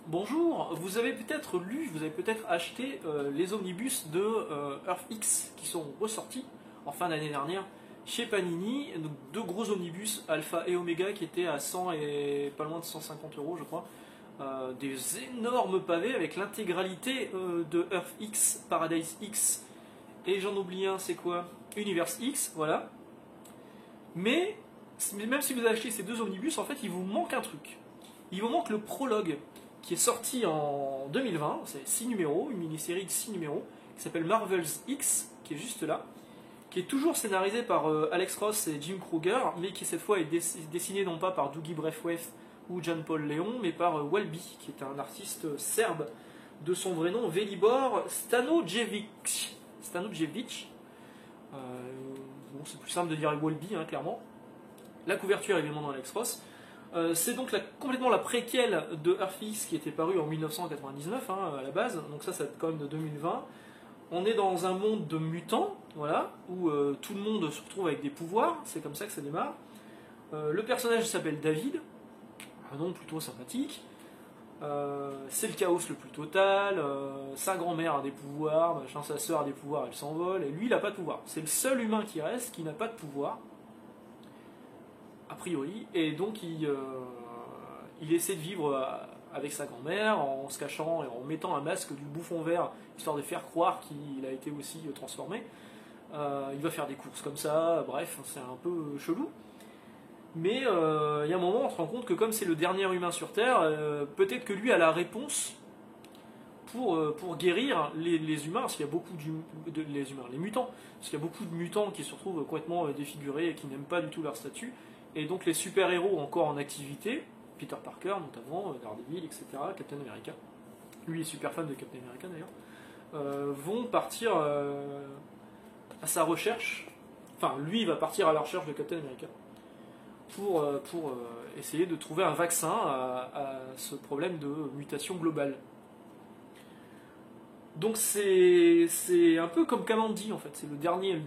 Bonjour, vous avez peut-être lu, vous avez peut-être acheté les omnibus de EarthX qui sont ressortis en fin d'année dernière chez Panini. Donc, deux gros omnibus Alpha et Omega qui étaient à 100 et pas loin de 150 euros, je crois. Des énormes pavés avec l'intégralité de EarthX, Paradise X et j'en oublie un, c'est quoi? Universe X, voilà. Mais même si vous avez acheté ces deux omnibus, en fait, il vous manque un truc. Il vous manque le prologue qui est sorti en 2020, c'est 6 numéros, une mini-série de 6 numéros, qui s'appelle Marvel's X, qui est juste là, qui est toujours scénarisé par Alex Ross et Jim Krueger, mais qui cette fois est dessiné non pas par Dougie Braithwaite ou Jan-Paul Leon, mais par Walby, qui est un artiste serbe de son vrai nom, Velibor Stanojevic. Bon, c'est plus simple de dire Walby, hein, clairement. La couverture évidemment dans Alex Ross. C'est donc complètement la préquelle de EarthX qui était paru en 1999 hein, à la base, donc ça date quand même de 2020. On est dans un monde de mutants, voilà, où tout le monde se retrouve avec des pouvoirs, c'est comme ça que ça démarre. Le personnage s'appelle David, un nom plutôt sympathique. C'est le chaos le plus total, sa grand-mère a des pouvoirs, machin, sa sœur a des pouvoirs, elle s'envole, et lui il n'a pas de pouvoir. C'est le seul humain qui reste qui n'a pas de pouvoir, a priori, et donc il essaie de vivre avec sa grand-mère en se cachant et en mettant un masque du bouffon vert, histoire de faire croire qu'il a été aussi transformé. Il va faire des courses comme ça, bref, c'est un peu chelou. Mais il y a un moment, on se rend compte que comme c'est le dernier humain sur Terre, peut-être que lui a la réponse pour guérir les humains, parce qu'il y a beaucoup les mutants, parce qu'il y a beaucoup de mutants qui se retrouvent complètement défigurés et qui n'aiment pas du tout leur statut. Et donc les super-héros encore en activité, Peter Parker notamment, Daredevil, etc., Captain America, lui est super fan de Captain America d'ailleurs, vont partir à sa recherche, enfin lui va partir à la recherche de Captain America pour essayer de trouver un vaccin à ce problème de mutation globale. Donc c'est un peu comme Kamandi en fait, c'est le dernier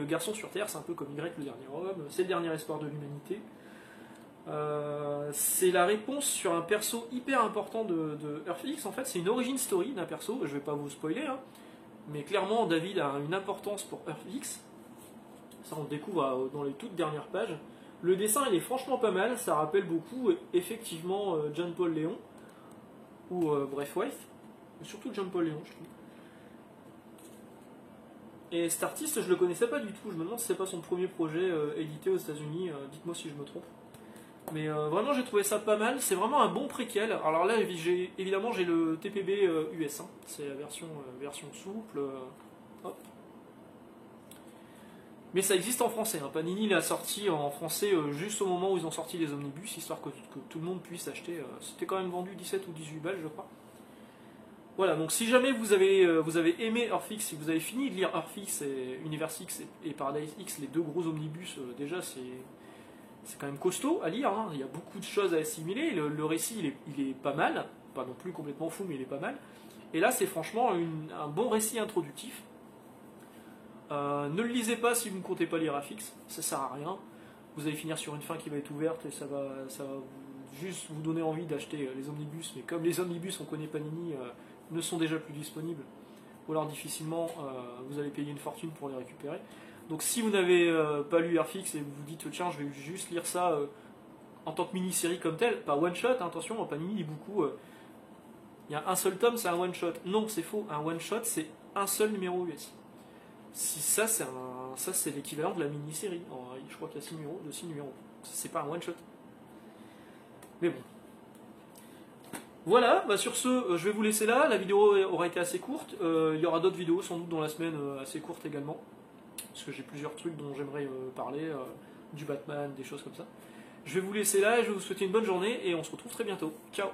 garçon sur Terre, c'est un peu comme Y le dernier homme, c'est le dernier espoir de l'humanité. C'est la réponse sur un perso hyper important de EarthX, en fait c'est une origin story d'un perso, je vais pas vous spoiler, hein, mais clairement David a une importance pour EarthX, ça on le découvre dans les toutes dernières pages. Le dessin il est franchement pas mal, ça rappelle beaucoup effectivement Jan-Paul Leon ou Braithwaite, surtout Jan-Paul Leon je trouve. Et cet artiste, je le connaissais pas du tout. Je me demande si c'est pas son premier projet édité aux États-Unis. Dites-moi si je me trompe. Mais vraiment, j'ai trouvé ça pas mal. C'est vraiment un bon préquel. Alors là, évidemment, j'ai le TPB US. Hein. C'est la version souple. Hop. Mais ça existe en français. Hein. Panini l'a sorti en français juste au moment où ils ont sorti les omnibus, histoire que tout le monde puisse acheter. C'était quand même vendu 17 ou 18 balles, je crois. Voilà, donc si jamais vous avez aimé EarthX, si vous avez fini de lire EarthX et Universe X et Paradise X, les deux gros omnibus, déjà c'est quand même costaud à lire, hein. Il y a beaucoup de choses à assimiler, le récit il est pas mal, pas non plus complètement fou mais il est pas mal, et là c'est franchement un bon récit introductif. Ne le lisez pas si vous ne comptez pas lire EarthX, ça sert à rien, vous allez finir sur une fin qui va être ouverte et ça va juste vous donner envie d'acheter les omnibus, mais comme les omnibus on connaît Panini, ne sont déjà plus disponibles, ou alors difficilement vous allez payer une fortune pour les récupérer. Donc si vous n'avez pas lu EarthX et vous vous dites tiens je vais juste lire ça en tant que mini-série comme telle, pas one shot, hein, attention, Panini dit beaucoup il y a un seul tome c'est un one shot. Non c'est faux, un one shot c'est un seul numéro US. Si ça c'est l'équivalent de la mini-série. Je crois qu'il y a 6 numéros, de 6 numéros. C'est pas un one shot. Mais bon. Voilà, bah sur ce, je vais vous laisser là. La vidéo aura été assez courte. Il y aura d'autres vidéos sans doute dans la semaine assez courtes également. Parce que j'ai plusieurs trucs dont j'aimerais parler. Du Batman, des choses comme ça. Je vais vous laisser là, je vais vous souhaiter une bonne journée et on se retrouve très bientôt. Ciao!